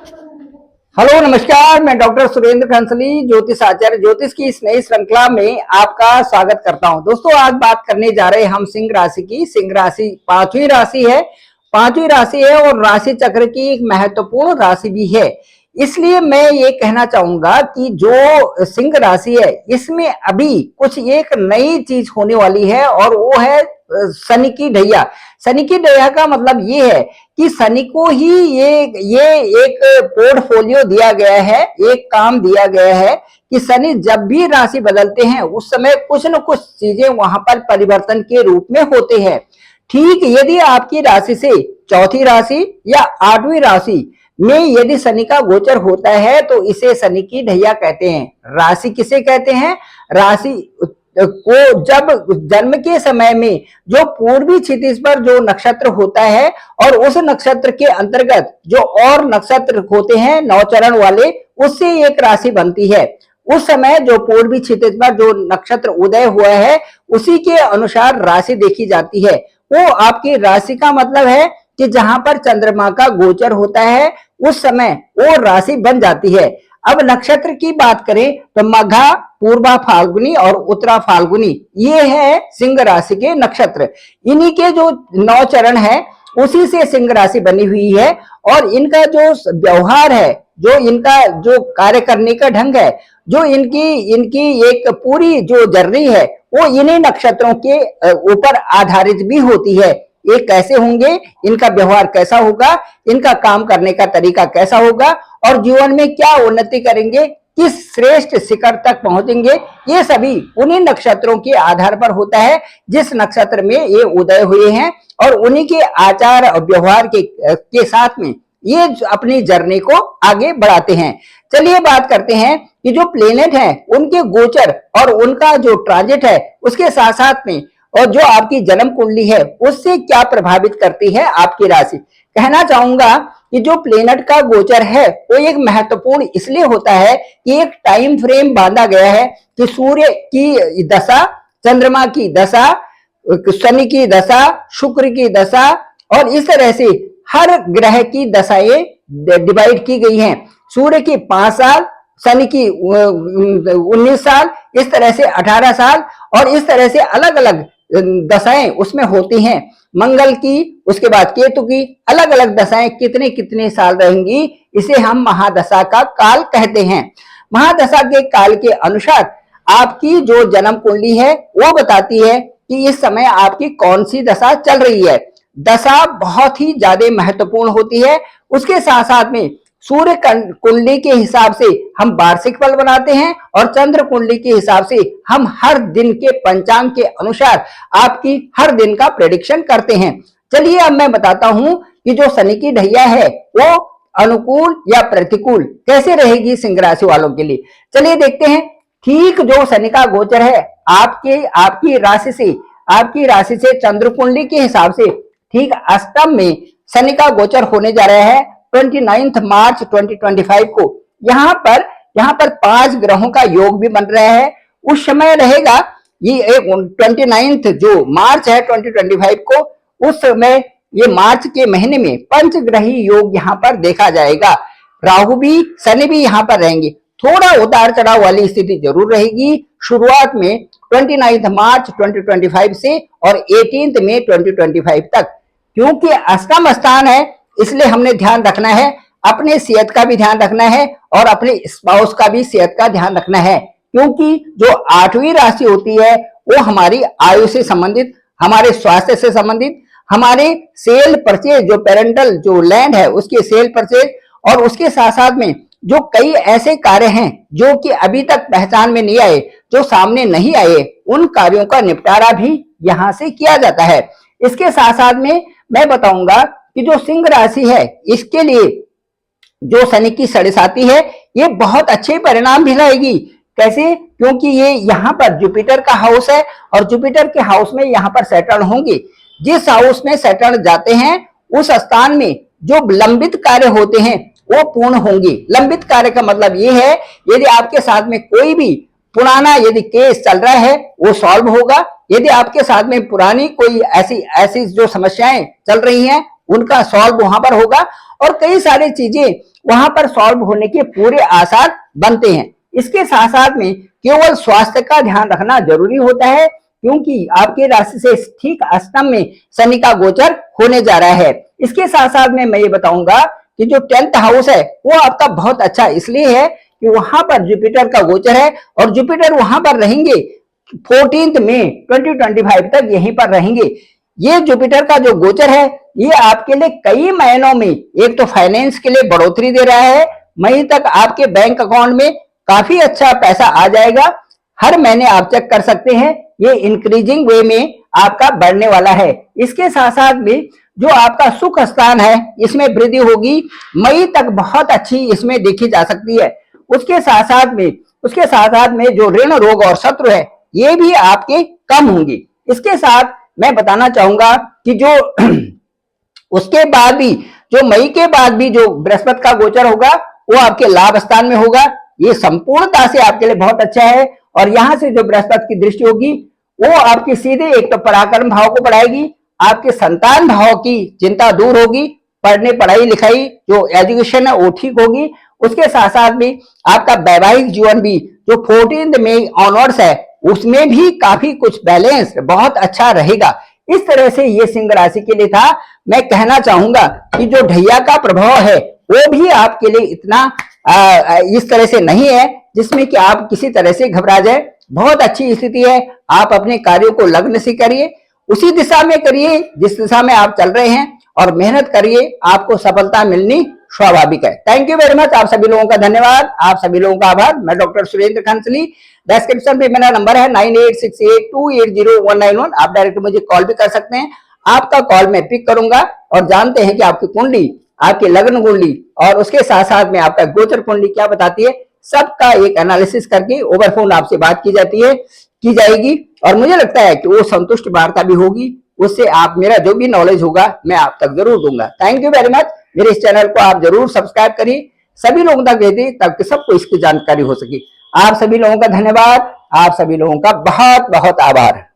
Hello नमस्कार, मैं doctor Surendra खंसली ज्योतिष आचार्य ज्योतिष की इस नई श्रृंखला में आपका स्वागत करता हूं। दोस्तों, आज बात करने जा रहे हैं हम सिंह राशि की। सिंह राशि पांचवी राशि है और राशि चक्र की एक महत्वपूर्ण राशि भी है। इसलिए मैं ये कहना चाहूंगा कि जो सिंह राशि है इसमें अभी कुछ एक नई चीज होने वाली है और वो है शनि की ढैया। शनि की ढैया का मतलब ये है कि शनि को ही ये एक पोर्टफोलियो दिया गया है, एक काम दिया गया है कि शनि जब भी राशि बदलते हैं उस समय कुछ न कुछ चीजें वहां पर परिवर्तन के रूप में होते हैं। ठीक यदि आपकी राशि से चौथी राशि या आठवीं राशि में यदि शनि का गोचर होता है तो इसे शनि की ढैया कहते हैं। राशि किसे कहते हैं? राशि को जब जन्म के समय में जो पूर्वी क्षितिज पर जो नक्षत्र होता है और उस नक्षत्र के अंतर्गत जो और नक्षत्र होते हैं नवचरण वाले, उससे एक राशि बनती है। उस समय जो पूर्वी क्षितिज पर जो नक्षत्र उदय हुआ है उसी के अनुसार राशि देखी जाती है। वो आपकी राशि का मतलब है कि जहां पर चंद्रमा का गोचर होता है उस समय वो राशि बन जाती है। अब नक्षत्र की बात करें तो मघा, पूर्वा फाल्गुनी और उत्तरा फाल्गुनी ये है सिंह राशि के नक्षत्र। इन्हीं के जो 9 चरण है उसी से सिंह राशि बनी हुई है और इनका जो व्यवहार है, जो इनका जो कार्य करने का ढंग है, जो इनकी एक पूरी जो जर्नी है वो इन्हीं नक्षत्रों के ऊपर आधारित भी होती है। ये कैसे होंगे, इनका व्यवहार कैसा होगा, इनका काम करने का तरीका कैसा होगा और जीवन में क्या उन्नति करेंगे, किस श्रेष्ठ शिखर तक पहुंचेंगे, ये सभी उन्हीं नक्षत्रों के आधार पर होता है जिस नक्षत्र में ये उदय हुए हैं और उन्हीं के आचार और व्यवहार के साथ में ये अपनी जर्नी को आगे बढ़ाते हैं। चलिए बात करते हैं कि जो प्लेनेट है उनके गोचर और उनका जो ट्रांजिट है उसके साथ साथ में और जो आपकी जन्म कुंडली है उससे क्या प्रभावित करती है आपकी राशि। कहना चाहूंगा कि जो प्लेनेट का गोचर है वो एक महत्वपूर्ण इसलिए होता है कि एक टाइम फ्रेम बांधा गया है कि सूर्य की दशा, चंद्रमा की दशा, शनि की दशा, शुक्र की दशा और इस तरह से हर ग्रह की दशाएं डिवाइड की गई हैं। सूर्य की 5 साल, शनि की 19 साल, इस तरह से 18 साल और इस तरह से अलग अलग दशाएं उसमें होती हैं। मंगल की, उसके बाद केतु की अलग अलग दशाएं कितने कितने साल रहेंगी, इसे हम महादशा का काल कहते हैं। महादशा के काल के अनुसार आपकी जो जन्म कुंडली है वो बताती है कि इस समय आपकी कौन सी दशा चल रही है। दशा बहुत ही ज्यादा महत्वपूर्ण होती है। उसके साथ साथ में सूर्य कुंडली के हिसाब से हम वार्षिक फल बनाते हैं और चंद्र कुंडली के हिसाब से हम हर दिन के पंचांग के अनुसार आपकी हर दिन का प्रेडिक्शन करते हैं। चलिए अब मैं बताता हूं कि जो शनि की ढैया है वो अनुकूल या प्रतिकूल कैसे रहेगी सिंह राशि वालों के लिए। चलिए देखते हैं। ठीक जो शनि का गोचर है आपकी राशि से चंद्र कुंडली के हिसाब से ठीक अष्टम में शनि का गोचर होने जा रहा है 29 मार्च 2025 को। यहाँ पर 5 ग्रहों का योग भी बन रहा है। उस समय रहेगा ये 29 जो मार्च है 2025 को, उस समय ये मार्च के महीने में पंचग्रही योग यहाँ पर देखा जाएगा। राहु भी, शनि भी यहाँ पर रहेंगे। थोड़ा उतार चढ़ाव वाली स्थिति जरूर रहेगी शुरुआत में 29 मार्च 2025 से और 18 मई 2025 तक। क्योंकि अष्टम स्थान है इसलिए हमने ध्यान रखना है, अपने सेहत का भी ध्यान रखना है और अपने स्पाउस का भी सेहत का ध्यान रखना है। क्योंकि जो 8वीं राशि होती है वो हमारी आयु से संबंधित, हमारे स्वास्थ्य से संबंधित, हमारे सेल परचेज जो पेरेंटल जो लैंड है उसके सेल परचेज और उसके साथ साथ में जो कई ऐसे कार्य हैं जो कि अभी तक पहचान में नहीं आए, जो सामने नहीं आए, उन कार्यों का निपटारा भी यहां से किया जाता है। इसके साथ साथ में मैं बताऊंगा कि जो सिंह राशि है इसके लिए जो शनि की साढ़ेसाती है ये बहुत अच्छे परिणाम भी लाएगी। कैसे? क्योंकि ये यहाँ पर जुपिटर का हाउस है और जुपिटर के हाउस में यहाँ पर सैटर्न होंगे। जिस हाउस में सैटर्न जाते हैं उस स्थान में जो लंबित कार्य होते हैं वो पूर्ण होंगे। लंबित कार्य का मतलब ये है यदि आपके साथ में कोई भी पुराना यदि केस चल रहा है वो सॉल्व होगा। यदि आपके साथ में पुरानी कोई ऐसी जो समस्याएं चल रही हैं उनका सॉल्व वहां पर होगा और कई सारी चीजें वहां पर सॉल्व होने के पूरे आसार बनते हैं। इसके साथ साथ में केवल स्वास्थ्य का ध्यान रखना जरूरी होता है, क्योंकि आपकी राशि से ठीक अष्टम में शनि का गोचर होने जा रहा है। इसके साथ साथ में मैं ये बताऊंगा कि जो 10th हाउस है वो आपका बहुत अच्छा इसलिए है कि वहां पर जुपिटर का गोचर है और जुपिटर वहां पर रहेंगे 14 मई 2025 तक यहीं पर रहेंगे। ये जुपिटर का जो गोचर है ये आपके लिए कई महीनों में एक तो फाइनेंस के लिए बढ़ोतरी दे रहा है, मई तक आपके बैंक अकाउंट में काफी अच्छा पैसा आ जाएगा। हर महीने आप चेक कर सकते हैं, ये इंक्रीजिंग वे में आपका बढ़ने वाला है। इसके साथ साथ में जो आपका सुख स्थान है इसमें वृद्धि होगी, मई तक बहुत अच्छी इसमें देखी जा सकती है। उसके साथ साथ में जो ऋण रोग और शत्रु है ये भी आपके कम होंगे। इसके साथ मैं बताना चाहूंगा कि जो उसके बाद भी जो मई के बाद भी जो बृहस्पति का गोचर होगा वो आपके लाभ स्थान में होगा। ये संपूर्णता से आपके लिए बहुत अच्छा है और यहां से जो बृहस्पति की दृष्टि होगी वो आपकी सीधे एक तो पराक्रम भाव को बढ़ाएगी, आपके संतान भाव की चिंता दूर होगी, पढ़ने पढ़ाई लिखाई जो एजुकेशन है वो ठीक होगी। उसके साथ साथ भी आपका वैवाहिक जीवन भी जो 14 मई ऑनवर्ड्स है उसमें भी काफी कुछ बैलेंस बहुत अच्छा रहेगा। इस तरह से ये सिंह राशि के लिए था। मैं कहना चाहूंगा कि जो ढैया का प्रभाव है वो भी आपके लिए इतना इस तरह से नहीं है जिसमें कि आप किसी तरह से घबरा जाए। बहुत अच्छी स्थिति है, आप अपने कार्यों को लग्न से करिए, उसी दिशा में करिए जिस दिशा में आप चल रहे हैं और मेहनत करिए, आपको सफलता मिलनी स्वाभाविक है। थैंक यू वेरी मच, आप सभी लोगों का धन्यवाद, आप सभी लोगों का आभार। मैं डॉक्टर सुरेंद्र खंसली, डिस्क्रिप्शन पे मेरा नंबर है 9868280191। आप डायरेक्ट मुझे कॉल भी कर सकते हैं, आपका कॉल मैं पिक करूंगा और जानते हैं कि आपकी कुंडली, आपकी लग्न कुंडली और उसके साथ साथ में आपका गोचर कुंडली क्या बताती है, सबका एक एनालिसिस करके ओवर फोन आपसे बात की जाएगी और मुझे लगता है कि वो संतुष्ट वार्ता भी होगी। उससे आप मेरा जो भी नॉलेज होगा मैं आप तक जरूर दूंगा। Thank you very much. मेरे इस चैनल को आप जरूर सब्सक्राइब करिए, सभी लोगों तक भेजिए ताकि सबको इसकी जानकारी हो सके। आप सभी लोगों का धन्यवाद, आप सभी लोगों का बहुत बहुत आभार।